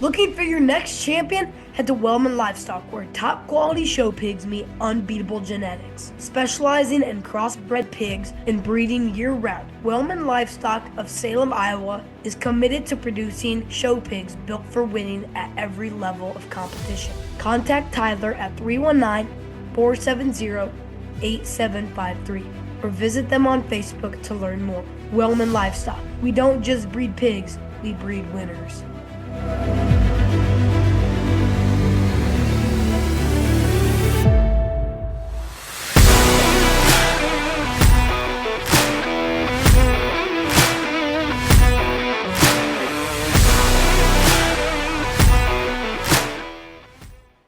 Looking for your next champion? Head to Wellman Livestock, where top quality show pigs meet unbeatable genetics. Specializing in crossbred pigs and breeding year round, Wellman Livestock of Salem, Iowa is committed to producing show pigs built for winning at every level of competition. Contact Tyler at 319-470-8753 or visit them on Facebook to learn more. Wellman Livestock. We don't just breed pigs, we breed winners.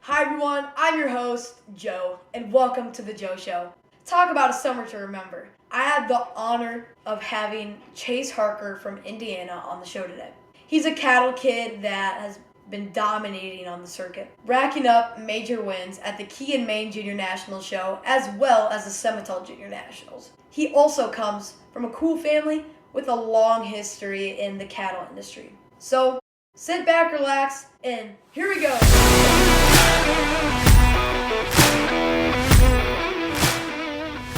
Hi everyone, I'm your host, Joe, and welcome to The Joe Show. Talk about a summer to remember. I had the honor of having Chase Harker from Indiana on the show today. He's a cattle kid that has been dominating on the circuit, racking up major wins at the Key and Maine Junior Nationals show as well as the Simmental Junior Nationals. He also comes from a cool family with a long history in the cattle industry. So sit back, relax, and here we go.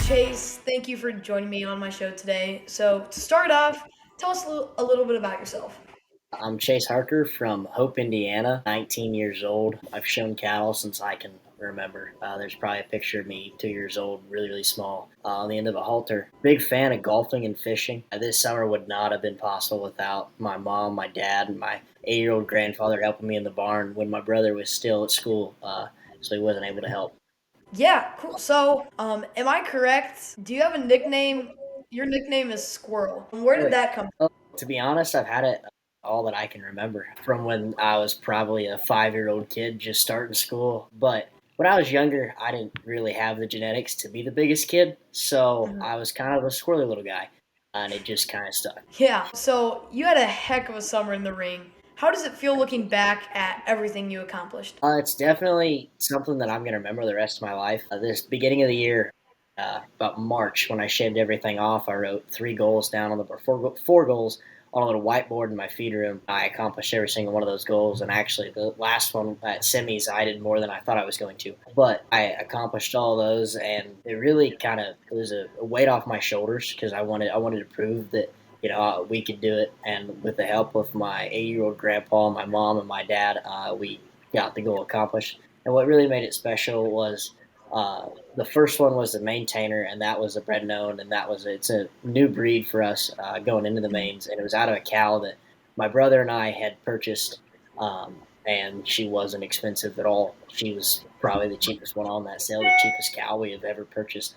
Chase, thank you for joining me on my show today. So to start off, tell us a little bit about yourself. I'm Chase Harker from Hope, Indiana, 19 years old. I've shown cattle since I can remember. There's probably a picture of me 2 years old, really, really small, on the end of a halter. Big fan of golfing and fishing. This summer would not have been possible without my mom, my dad, and my 8-year-old grandfather helping me in the barn when my brother was still at school, so he wasn't able to help. Yeah, cool. So, am I correct? Do you have a nickname? Your nickname is Squirrel. Where did that come Well, to be honest, I've had it all that I can remember from when I was probably a 5-year-old kid just starting school. But when I was younger, I didn't really have the genetics to be the biggest kid, so from? I was kind of a squirrely little guy, and it just kind of stuck. Yeah, so you had a heck of a summer in the ring. How does it feel looking back at everything you accomplished? It's definitely something that I'm going to remember the rest of my life. This beginning of the year, about March, when I shaved everything off, I wrote 3 goals down on the four goals on a little whiteboard in my feed room. I accomplished every single one of those goals, and actually, the last one at semis, I did more than I thought I was going to. But I accomplished all those, and it really it was a weight off my shoulders because I wanted to prove that we could do it. And with the help of my 8-year-old grandpa, my mom, and my dad, we got the goal accomplished. And what really made it special was uh, the first one was the maintainer, and that was a bred known, and it's a new breed for us going into the mains, and it was out of a cow that my brother and I had purchased, um, and she wasn't expensive at all. She was probably the cheapest one on that sale, the cheapest cow we have ever purchased.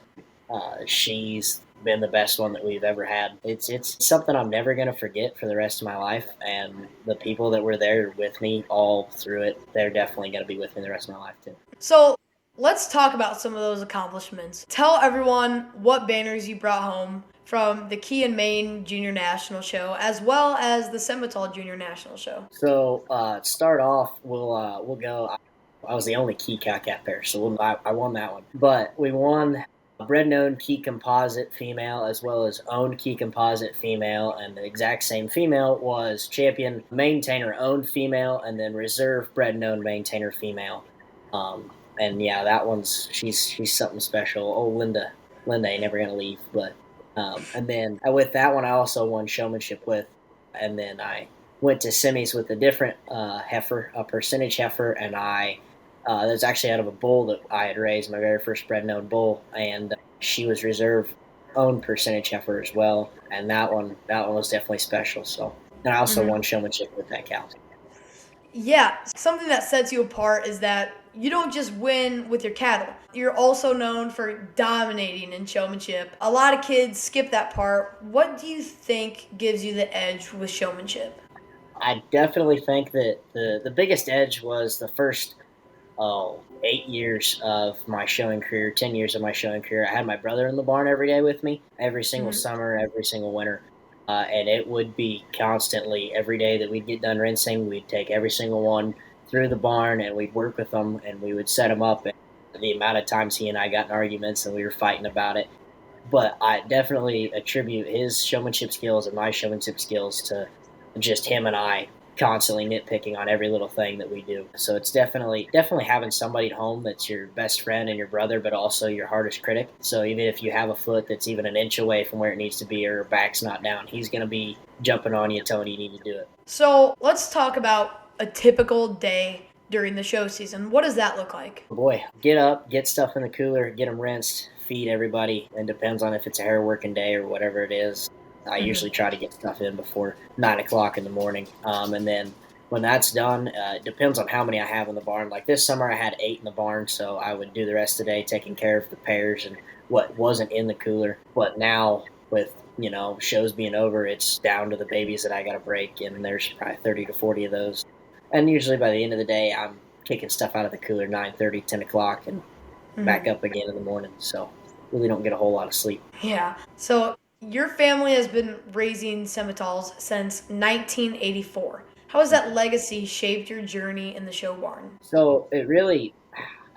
She's been the best one that we've ever had. It's something I'm never gonna forget for the rest of my life, and the people that were there with me all through it, they're definitely gonna be with me the rest of my life too. So, let's talk about some of those accomplishments. Tell everyone what banners you brought home from the Key and Maine Junior National Show as well as the Simmental Junior National Show. So to start off, we'll go. I was the only key cow-cat pair, so I won that one. But we won bred known key composite female as well as owned key composite female, and the exact same female was champion maintainer owned female, and then reserve bred known maintainer female. And yeah, that she's something special. Oh, Linda ain't never gonna leave. But and then with that one, I also won showmanship with, and then I went to semis with a different heifer, a percentage heifer, and that was actually out of a bull that I had raised, my very first bred known bull, and she was reserve owned percentage heifer as well, and that one was definitely special. So, and I also won showmanship with that cow. Yeah, something that sets you apart is that you don't just win with your cattle. You're also known for dominating in showmanship. A lot of kids skip that part. What do you think gives you the edge with showmanship? I definitely think that the biggest edge was the first 8 years of my showing career, 10 years of my showing career. I had my brother in the barn every day with me, every single Mhm. summer, every single winter. And it would be constantly every day that we'd get done rinsing. We'd take every single one through the barn and we'd work with them and we would set them up. And the amount of times he and I got in arguments and we were fighting about it. But I definitely attribute his showmanship skills and my showmanship skills to just him and I constantly nitpicking on every little thing that we do. So it's definitely having somebody at home that's your best friend and your brother, but also your hardest critic. So even if you have a foot that's even an inch away from where it needs to be or your back's not down, he's going to be jumping on you, telling you need to do it. So let's talk about a typical day during the show season. What does that look like? Boy, get up, get stuff in the cooler, get them rinsed, feed everybody. And depends on if it's a hair working day or whatever it is. I usually try to get stuff in before 9 o'clock in the morning. And then when that's done, it depends on how many I have in the barn. Like this summer, I had 8 in the barn, so I would do the rest of the day taking care of the pairs and what wasn't in the cooler. But now, with shows being over, it's down to the babies that I got to break, and there's probably 30 to 40 of those. And usually by the end of the day, I'm kicking stuff out of the cooler 9:30, 10 o'clock, and back up again in the morning. So really don't get a whole lot of sleep. Yeah. So your family has been raising Simmentals since 1984. How has that legacy shaped your journey in the show barn? So it really,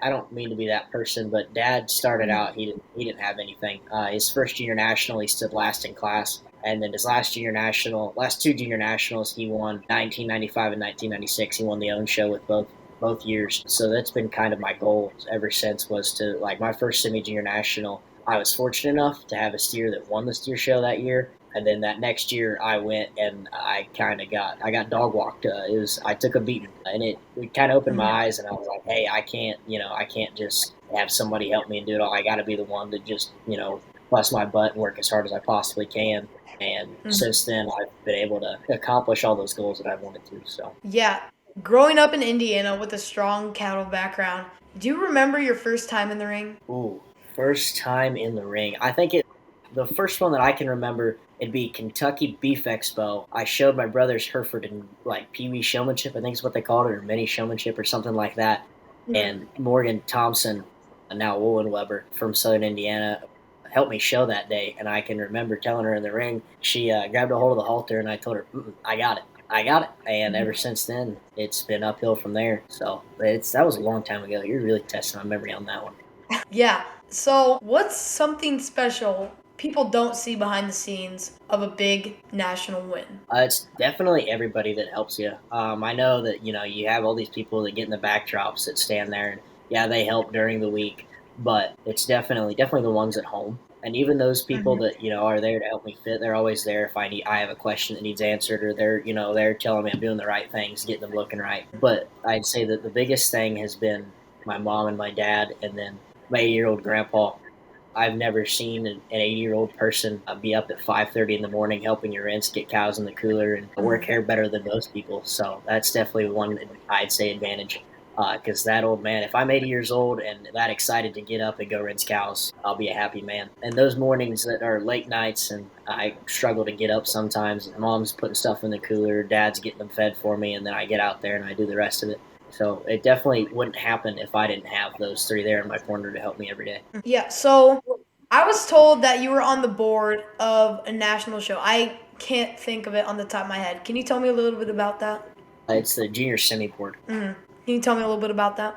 I don't mean to be that person, but Dad started out. He didn't have anything. His first junior national, he stood last in class, and then his last two junior nationals, he won 1995 and 1996. He won the own show with both years. So that's been kind of my goal ever since, was to, like, my first semi junior national. I was fortunate enough to have a steer that won the steer show that year. And then that next year, I went and I got dog walked. I took a beating, and it kind of opened my eyes, and I was like, hey, I can't just have somebody help me and do it all. I got to be the one to just bust my butt and work as hard as I possibly can. And since then, I've been able to accomplish all those goals that I wanted to. So Yeah. Growing up in Indiana with a strong cattle background, do you remember your first time in the ring? ooh, first time in the ring. I think the first one that I can remember, it'd be Kentucky Beef Expo. I showed my brother's Hereford in like Pee Wee showmanship, I think is what they called it, or mini showmanship or something like that. And Morgan Thompson, now Woolen-Weber from Southern Indiana, helped me show that day. And I can remember telling her in the ring, she grabbed a hold of the halter, and I told her, I got it. I got it. And ever since then, it's been uphill from there. So that was a long time ago. You're really testing my memory on that one. Yeah. So, what's something special people don't see behind the scenes of a big national win? It's definitely everybody that helps you. I know that you have all these people that get in the backdrops that stand there, and yeah, they help during the week, but it's definitely the ones at home. And even those people that are there to help me fit, they're always there if I have a question that needs answered, or they're telling me I'm doing the right things, getting them looking right. But I'd say that the biggest thing has been my mom and my dad, and then my 8-year-old grandpa. I've never seen an 80-year-old person be up at 5:30 in the morning helping your rinse, get cows in the cooler, and work hair better than most people. So that's definitely one I'd say advantage. Because that old man, if I'm 80 years old and that excited to get up and go rinse cows, I'll be a happy man. And those mornings that are late nights, and I struggle to get up sometimes. Mom's putting stuff in the cooler, Dad's getting them fed for me, and then I get out there and I do the rest of it. So it definitely wouldn't happen if I didn't have those three there in my corner to help me every day. Yeah, so I was told that you were on the board of a national show. I can't think of it on the top of my head. Can you tell me a little bit about that? It's the junior semi board. Can you tell me a little bit about that?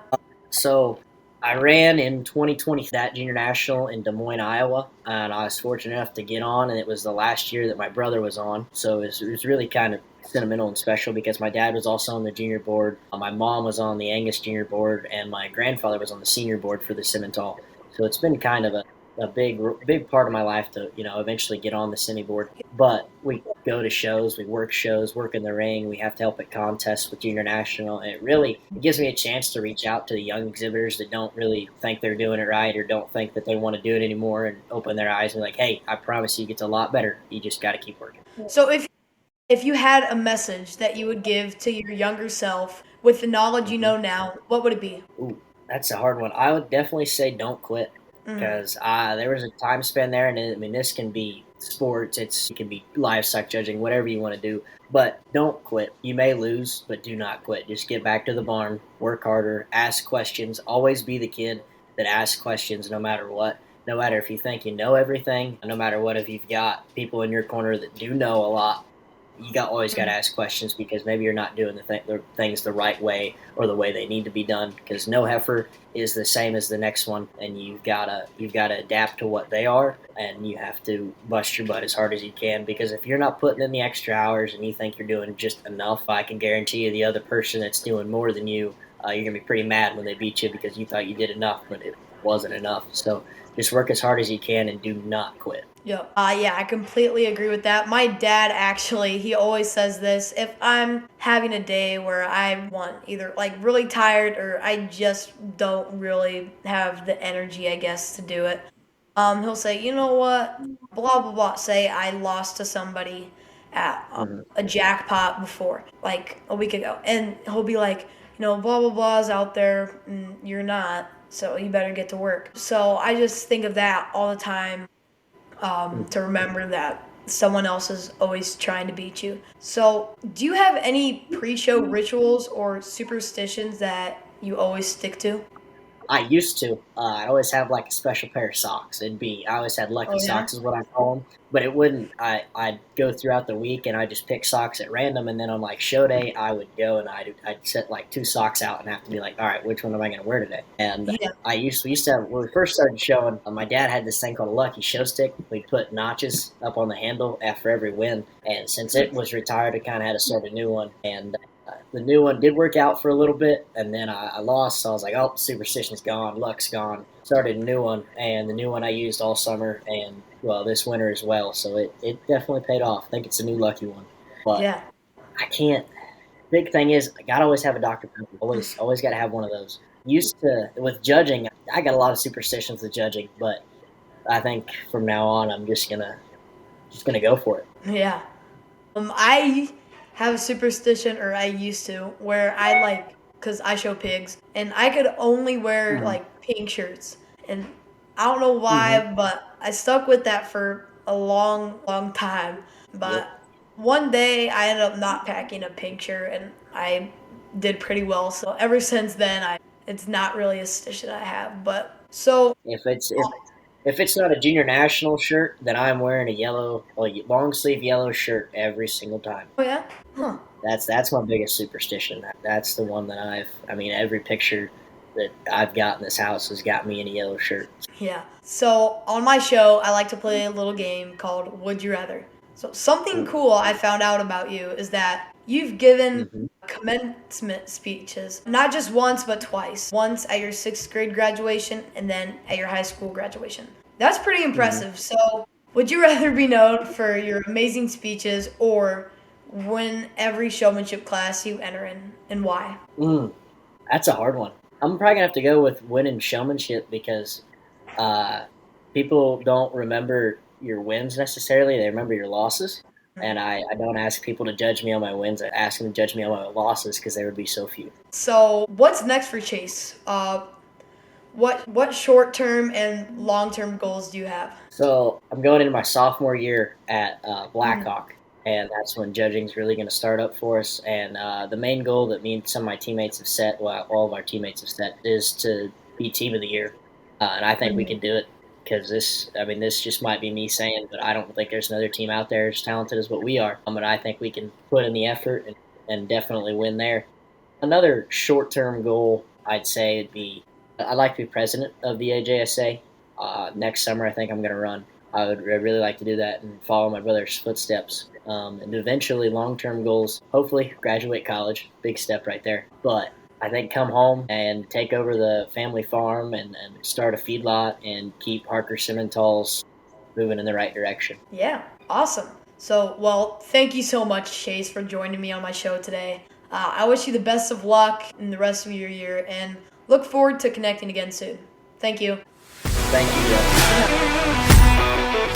So I ran in 2020 that junior national in Des Moines, Iowa, and I was fortunate enough to get on, and it was the last year that my brother was on. So it was really kind of sentimental and special because my dad was also on the junior board, my mom was on the Angus junior board, and my grandfather was on the senior board for the Simmental. So it's been kind of a big part of my life to eventually get on the semi board. But we go to shows, we work shows, work in the ring. We have to help at contests with junior national, and it gives me a chance to reach out to the young exhibitors that don't really think they're doing it right or don't think that they want to do it anymore, and open their eyes and be like, hey, I promise you, it gets a lot better. You just got to keep working. So if you had a message that you would give to your younger self with the knowledge you know now, what would it be? Ooh, that's a hard one. I would definitely say don't quit, because there was a time span there, and I mean, this can be sports, it can be livestock judging, whatever you want to do, but don't quit. You may lose, but do not quit. Just get back to the barn, work harder, ask questions, always be the kid that asks questions no matter what. No matter if you think you know everything, no matter what, if you've got people in your corner that do know a lot, always got to ask questions because maybe you're not doing the things the right way or the way they need to be done. Because no heifer is the same as the next one, and you've gotta adapt to what they are, and you have to bust your butt as hard as you can. Because if you're not putting in the extra hours and you think you're doing just enough, I can guarantee you the other person that's doing more than you, you're gonna be pretty mad when they beat you because you thought you did enough, but it wasn't enough. So just work as hard as you can and do not quit. Yep. Yeah, I completely agree with that. My dad actually, he always says this. If I'm having a day where I want either like really tired or I just don't really have the energy, I guess, to do it, he'll say, you know what, blah blah blah. Say I lost to somebody at Hmm. a jackpot before, like a week ago, and he'll be like, blah blah blah's out there, and you're not, so you better get to work. So I just think of that all the time, to remember that someone else is always trying to beat you. So, do you have any pre-show rituals or superstitions that you always stick to? I used to. I always have like a special pair of socks. I always had Oh lucky yeah. socks, is what I call them. But it wouldn't. I'd go throughout the week and I just pick socks at random. And then on like show day, I would go and I'd set like two socks out and have to be like, all right, which one am I going to wear today? And Yeah. we used to have, when we first started showing, my dad had this thing called a lucky show stick. We'd put notches up on the handle after every win. And since it was retired, I kind of had to start a new one. And the new one did work out for a little bit, and then I lost. So I was like, "Oh, superstition's gone, luck's gone." Started a new one, and the new one I used all summer and well this winter as well. So it definitely paid off. I think it's a new lucky one, but Yeah. I can't. Big thing is, I gotta always have a Dr Pepper. Always gotta have one of those. Used to with judging, I got a lot of superstitions with judging, but I think from now on, I'm just gonna go for it. Yeah. I have a superstition, or I used to, where I like, cause I show pigs, and I could only wear Mm-hmm. like pink shirts, and I don't know Mm-hmm. why, but I stuck with that for a long, long time. Yep. But one day I ended up not packing a pink shirt, and I did pretty well. So ever since then, it's not really a superstition I have. But so, If it's if it's not a junior national shirt, then I'm wearing a long sleeve yellow shirt every single time. oh yeah, huh? That's my biggest superstition. That's the one that I mean, every picture that I've got in this house has got me in a yellow shirt. Yeah. So on my show, I like to play a little game called Would You Rather. So something Ooh. cool I found out about you is that you've given Hmm. commencement speeches not just once but twice. Once at your 6th grade graduation and then at your high school graduation. That's pretty Hmm. impressive. So would you rather be known for your amazing speeches or win every showmanship class you enter in, and why? Mm, that's a hard one. I'm probably gonna have to go with winning showmanship because uh, people don't remember your wins necessarily; they remember your losses. And I don't ask people to judge me on my wins. I ask them to judge me on my losses because there would be so few. So what's next for Chase? What short term and long term goals do you have? So I'm going into my sophomore year at Mm. Blackhawk, and that's when judging's really going to start up for us. And the main goal that me and some of my teammates have set, well, all of our teammates have set, is to be team of the year. And I think we Mhm. can do it because this just might be me saying, but I don't think there's another team out there as talented as what we are. And I think we can put in the effort and definitely win there. Another short-term goal, I'd say, would be I'd like to be president of the AJSA. Next summer, I think I'm going to run. I'd really like to do that and follow my brother's footsteps. And eventually, long-term goals, hopefully graduate college, big step right there. But I think come home and take over the family farm and start a feedlot and keep Harker Simmental's moving in the right direction. Yeah, awesome. So, well, thank you so much, Chase, for joining me on my show today. I wish you the best of luck in the rest of your year and look forward to connecting again soon. Thank you. Thank you, Joe. Yeah.